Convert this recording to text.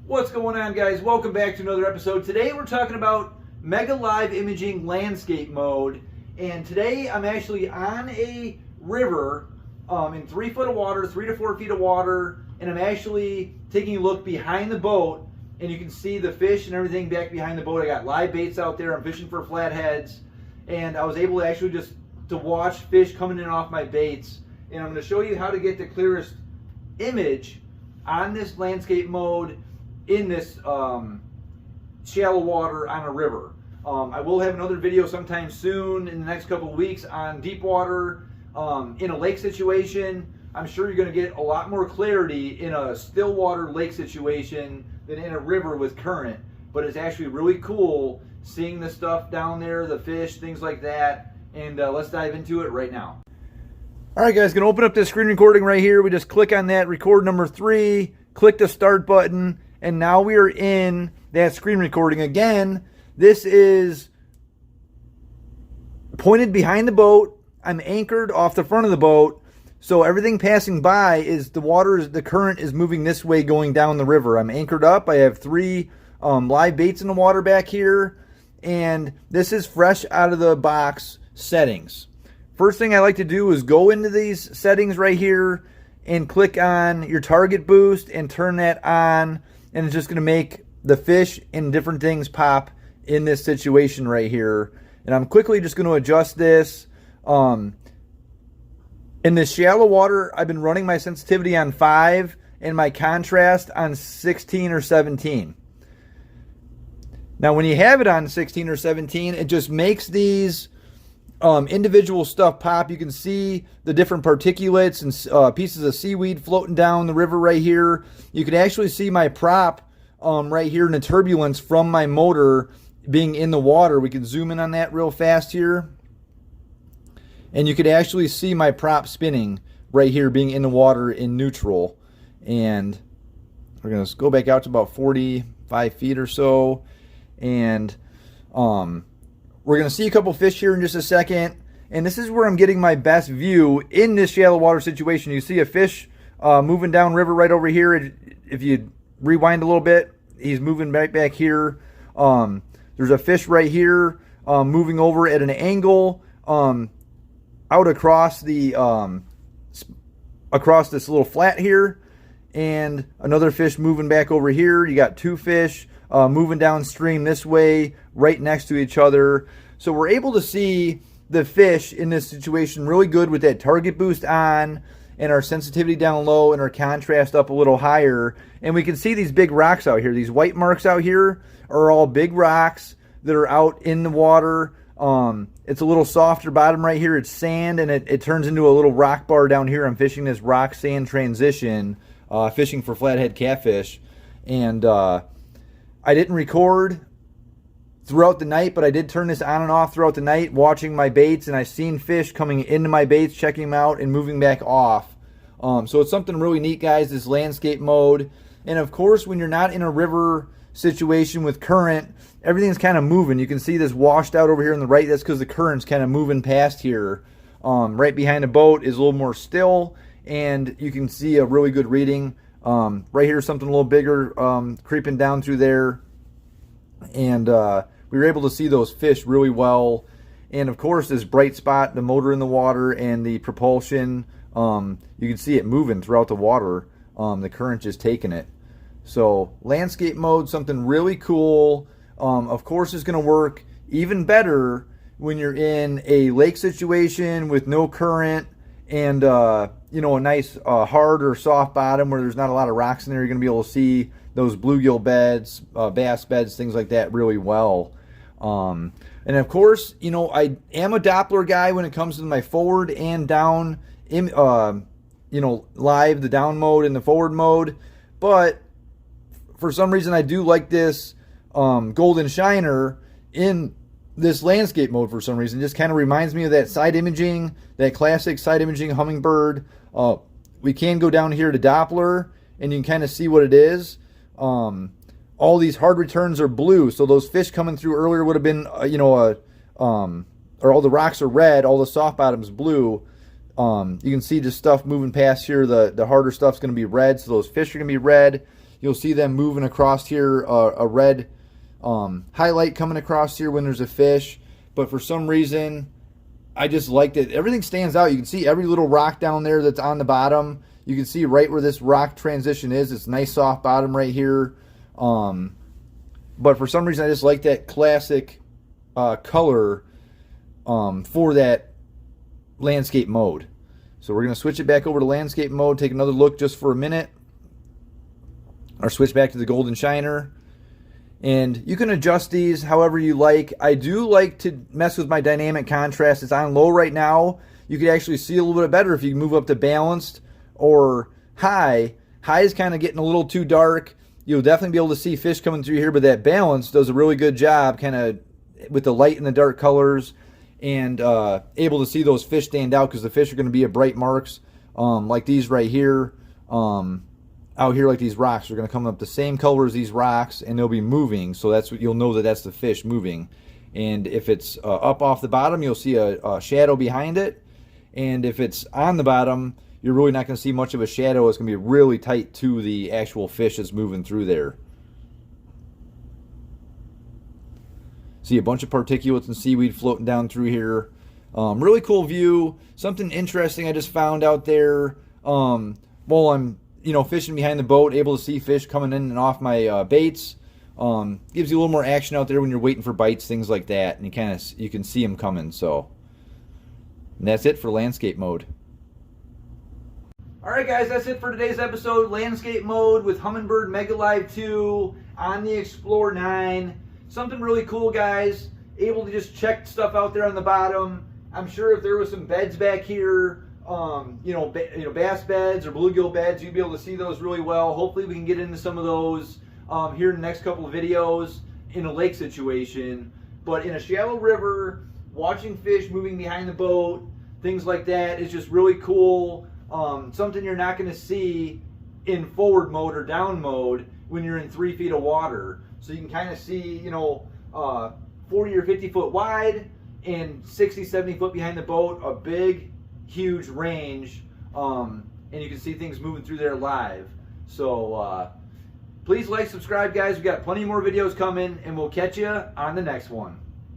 What's going on, guys? Welcome back to another episode. Today we're talking about Mega Live Imaging Landscape Mode, and today I'm actually on a river in 3 foot of water, 3 to 4 feet of water, and I'm actually taking a look behind the boat, and you can see the fish and everything back behind the boat. I got live baits out there. I'm fishing for flatheads, and I was able to actually just to watch fish coming in off my baits, and I'm going to show you how to get the clearest image on this landscape mode in this shallow water on a river. I will have another video sometime soon in the next couple of weeks on deep water in a lake situation. I'm sure you're going to get a lot more clarity in a still water lake situation than in a river with current, but it's actually really cool seeing the stuff down there, the fish, things like that, and let's dive into it right now. All right, guys, gonna open up this screen recording right here. We just click on that record number 3, click the start button, and now we are in that screen recording. Again, this is pointed behind the boat. I'm anchored off the front of the boat, so everything passing by is the current is moving this way going down the river. I'm anchored up. I have 3 live baits in the water back here, and this is fresh out of the box settings. First thing I like to do is go into these settings right here and click on your target boost and turn that on, and it's just going to make the fish and different things pop in this situation right here. And I'm quickly just going to adjust this. In this shallow water, I've been running my sensitivity on 5 and my contrast on 16 or 17. Now when you have it on 16 or 17, it just makes these individual stuff pop. You can see the different particulates and pieces of seaweed floating down the river right here. You can actually see my prop right here in the turbulence from my motor being in the water. We can zoom in on that real fast here, and you could actually see my prop spinning right here being in the water in neutral. And we're going to go back out to about 45 feet or so, and we're going to see a couple fish here in just a second, and this is where I'm getting my best view in this shallow water situation. You see a fish moving down river right over here. If you rewind a little bit, he's moving back here. There's a fish right here moving over at an angle out across the across this little flat here, and another fish moving back over here. You got 2 fish moving downstream this way, right next to each other. So we're able to see the fish in this situation really good with that target boost on and our sensitivity down low and our contrast up a little higher. And we can see these big rocks out here. These white marks out here are all big rocks that are out in the water. It's a little softer bottom right here. It's sand, and it turns into a little rock bar down here. I'm fishing this rock sand transition, fishing for flathead catfish. And I didn't record throughout the night, but I did turn this on and off throughout the night, watching my baits, and I've seen fish coming into my baits, checking them out, and moving back off. So it's something really neat, guys, this landscape mode. And of course, when you're not in a river situation with current, everything's kind of moving. You can see this washed out over here on the right. That's because the current's kind of moving past here. Right behind the boat is a little more still, and you can see a really good reading. Right here, something a little bigger creeping down through there, and we were able to see those fish really well. And of course, this bright spot, the motor in the water and the propulsion, you can see it moving throughout the water. The current just taking it. So landscape mode, something really cool. Of course, it's going to work even better when you're in a lake situation with no current and you know, a nice hard or soft bottom where there's not a lot of rocks in there. You're going to be able to see those bluegill beds, bass beds, things like that really well. And of course, you know, I am a Doppler guy when it comes to my forward and down, you know, live, the down mode and the forward mode. But for some reason, I do like this golden shiner in this landscape mode for some reason. Just kind of reminds me of that side imaging, that classic side imaging Humminbird. We can go down here to Doppler, and you can kind of see what it is. All these hard returns are blue, so those fish coming through earlier would have been, you know, or all the rocks are red, all the soft bottoms blue. You can see just stuff moving past here. The harder stuff's going to be red, so those fish are going to be red. you'll see them moving across here, a red highlight coming across here when there's a fish. But for some reason, I just liked it. Everything stands out. You can see every little rock down there that's on the bottom. You can see right where this rock transition is. It's nice soft bottom right here. But for some reason, I just like that classic color for that landscape mode. So we're going to switch it back over to landscape mode, take another look just for a minute, or switch back to the golden shiner. And you can adjust these however you like. I do like to mess with my dynamic contrast. It's on low right now. You could actually see a little bit better if you move up to balanced or high. High is kind of getting a little too dark. You'll definitely be able to see fish coming through here, but that balance does a really good job kind of with the light and the dark colors, and able to see those fish stand out because the fish are going to be at bright marks like these right here. Out here, like these rocks are going to come up the same color as these rocks, and they'll be moving, so that's what you'll know that that's the fish moving. And if it's up off the bottom, you'll see a shadow behind it, and if it's on the bottom, you're really not going to see much of a shadow. It's going to be really tight to the actual fish that's moving through there. See a bunch of particulates and seaweed floating down through here. Really cool view. Something interesting I just found out there while I'm fishing behind the boat, able to see fish coming in and off my baits. Gives you a little more action out there when you're waiting for bites, things like that, and you can see them coming. So, and that's it for landscape mode. All right, guys, that's it for today's episode. Landscape mode with Humminbird Mega Live 2 on the Explorer 9. Something really cool, guys. Able to just check stuff out there on the bottom. I'm sure if there was some beds back here, bass beds or bluegill beds, you'd be able to see those really well. Hopefully we can get into some of those here in the next couple of videos in a lake situation. But in a shallow river, watching fish moving behind the boat, things like that is just really cool. Something you're not going to see in forward mode or down mode when you're in 3 feet of water. So you can kind of see, 40 or 50 foot wide and 60, 70 foot behind the boat, a big, huge range, and you can see things moving through there live. So please like, subscribe, guys. We got plenty more videos coming, and we'll catch you on the next one.